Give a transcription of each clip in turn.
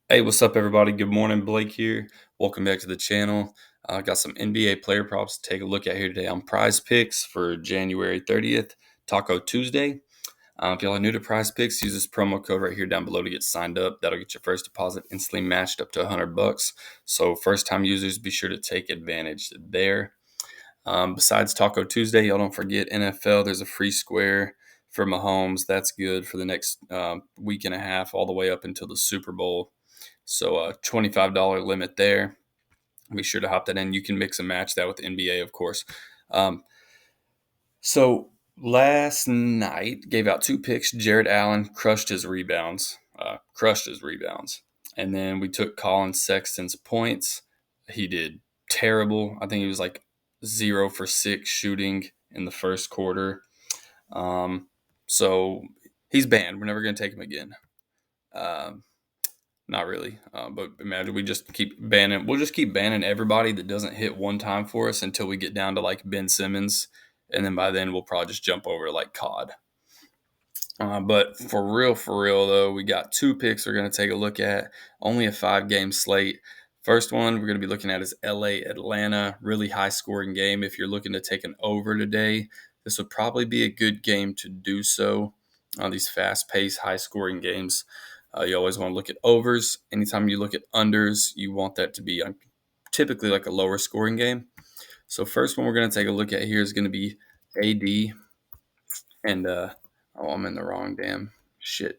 Hey, what's up, everybody? Good morning, Blake here. Welcome back to the channel. I got some NBA player props to take a look at here today on Prize Picks for January 30th, Taco Tuesday. If y'all are new to Prize Picks, use this promo code right here down below to get signed up. That'll get your first deposit instantly matched up to $100. So, first-time users, be sure to take advantage there. Besides Taco Tuesday, y'all don't forget NFL. There's a free square for Mahomes. That's good for the next week and a half, all the way up until the Super Bowl. So a $25 limit there. Be sure to hop that in. You can mix and match that with NBA, of course. Um, so last night gave out two picks. Jared Allen crushed his rebounds. And then we took Colin Sexton's points. He did terrible. I think he was like 0 for 6 shooting in the first quarter. So he's banned. We're never going to take him again. Um, Not really, but imagine we just keep banning. We'll just keep banning everybody that doesn't hit one time for us until we get down to like Ben Simmons, and then by then we'll probably just jump over to like COD. But for real though, we got two picks we're going to take a look at. Only a 5 game slate. First one we're going to be looking at is LA Atlanta. Really high scoring game. If you're looking to take an over today, this would probably be a good game to do so. These fast paced, high scoring games. You always want to look at overs. Anytime you look at unders, you want that to be typically like a lower scoring game. So first one we're going to take a look at here is going to be AD and oh, I'm in the wrong damn shit.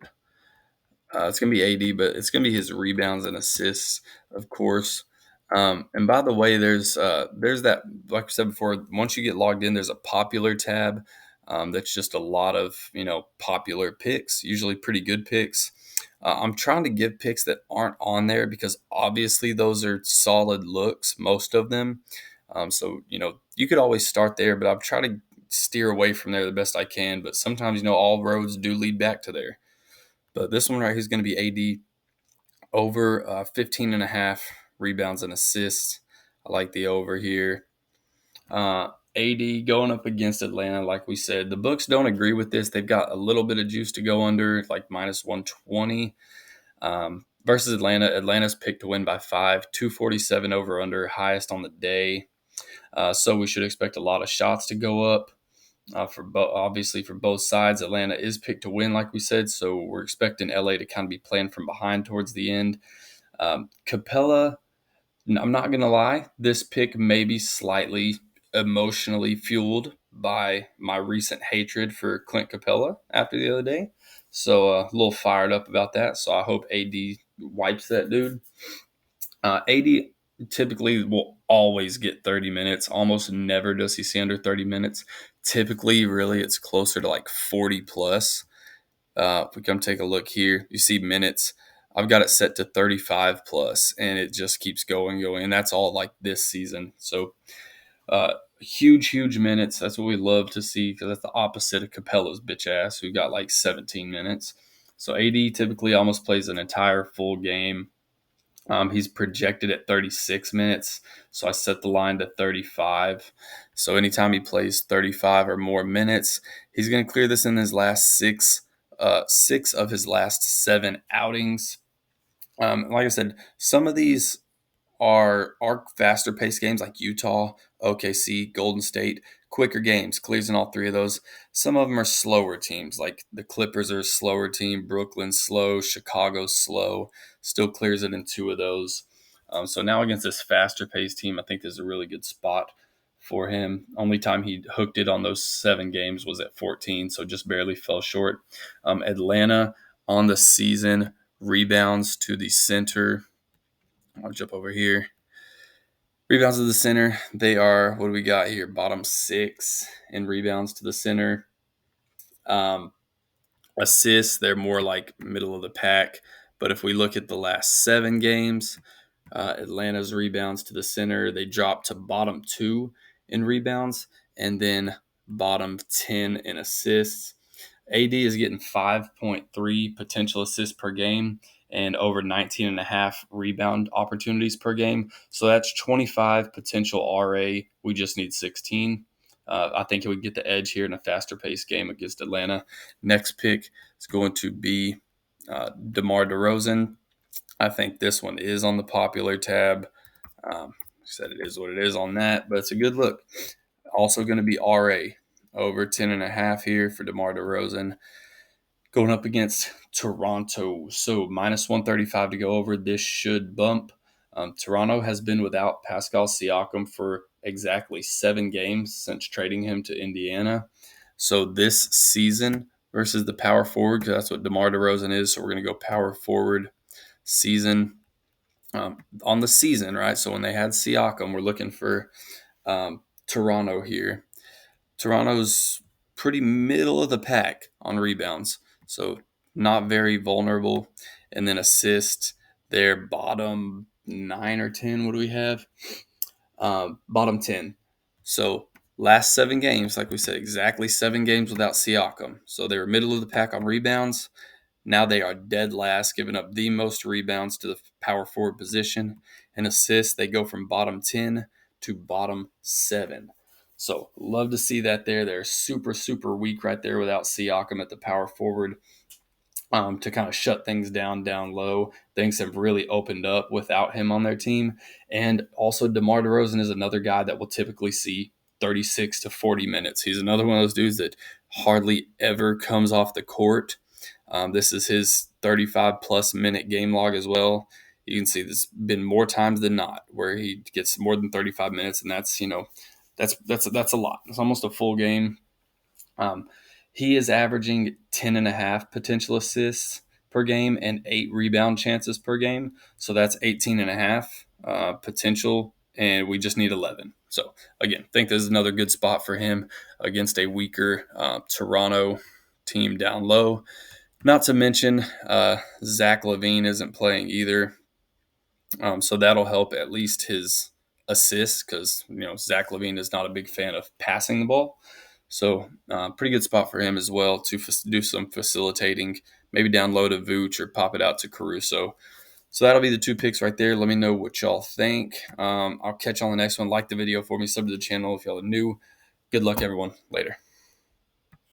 It's going to be AD, but it's going to be his rebounds and assists, of course. And by the way, there's that, like I said before, once you get logged in, there's a popular tab. That's just a lot of popular picks, usually pretty good picks. I'm trying to give picks that aren't on there because obviously those are solid looks, most of them. So you could always start there, but I'm trying to steer away from there the best I can. But sometimes all roads do lead back to there. But this one right here is going to be AD over 15 and a half rebounds and assists. I like the over here. AD going up against Atlanta, like we said. The books don't agree with this. They've got a little bit of juice to go under, like minus 120. Versus Atlanta. Atlanta's picked to win by 5, 247 over under, highest on the day. So we should expect a lot of shots to go up. Obviously for both sides. Atlanta is picked to win, like we said, so we're expecting LA to kind of be playing from behind towards the end. Capella, I'm not gonna lie, this pick may be slightly emotionally fueled by my recent hatred for Clint Capella after the other day, so a little fired up about that. So I hope AD wipes that dude. AD typically will always get 30 minutes. Almost never does he see under 30 minutes. Typically, really, it's closer to like 40 plus. If we come take a look here, you see minutes. I've got it set to 35 plus, and it just keeps going. And that's all like this season. So, huge minutes. That's what we love to see because that's the opposite of Capella's bitch ass, who got like 17 minutes. So, AD typically almost plays an entire full game. He's projected at 36 minutes, so I set the line to 35. So anytime he plays 35 or more minutes, he's going to clear this in his last six of his last 7 outings. Like I said, some of these are faster paced games like Utah, OKC, Golden State, quicker games, clears in all 3 of those. Some of them are slower teams, like the Clippers are a slower team, Brooklyn's slow, Chicago's slow, still clears it in 2 of those. So now against this faster paced team, I think there's a really good spot for him. Only time he hooked it on those 7 games was at 14, so just barely fell short. Atlanta on the season rebounds to the center. I'll jump over here. Rebounds to the center. They are, what do we got here? Bottom 6 in rebounds to the center. Assists, they're more like middle of the pack. But if we look at the last 7 games, Atlanta's rebounds to the center, they dropped to bottom 2 in rebounds and then bottom 10 in assists. AD is getting 5.3 potential assists per game and over 19 and a half rebound opportunities per game. So that's 25 potential RA. We just need 16. I think he would get the edge here in a faster paced game against Atlanta. Next pick is going to be DeMar DeRozan. I think this one is on the popular tab. I said it is what it is on that, but it's a good look. Also going to be RA over 10.5 here for DeMar DeRozan going up against Toronto. So minus 135 to go over. This should bump. Toronto has been without Pascal Siakam for exactly 7 games since trading him to Indiana. So this season versus the power forward, because that's what DeMar DeRozan is. So we're going to go power forward season on the season, right? So when they had Siakam, we're looking for Toronto here. Toronto's pretty middle of the pack on rebounds, so not very vulnerable. And then assists, they're bottom 9 or 10. What do we have? Bottom 10. So last 7 games, like we said, exactly 7 games without Siakam. So they were middle of the pack on rebounds. Now they are dead last, giving up the most rebounds to the power forward position. And assists, they go from bottom 10 to bottom 7. So love to see that there. They're super, super weak right there without Siakam at the power forward to kind of shut things down low. Things have really opened up without him on their team. And also DeMar DeRozan is another guy that will typically see 36 to 40 minutes. He's another one of those dudes that hardly ever comes off the court. This is his 35 plus minute game log as well. You can see there's been more times than not where he gets more than 35 minutes, and that's that's a lot. It's almost a full game. Um, he is averaging 10.5 potential assists per game and 8 rebound chances per game. So that's 18.5 potential, and we just need 11. So again, I think this is another good spot for him against a weaker Toronto team down low. Not to mention, Zach LaVine isn't playing either, so that'll help at least his assists because Zach LaVine is not a big fan of passing the ball. So pretty good spot for him as well to do some facilitating, maybe download a Vooch or pop it out to Caruso. So that'll be the 2 picks right there. Let me know what y'all think. I'll catch you on the next one. Like the video for me, sub to the channel if y'all are new. Good luck, everyone. Later.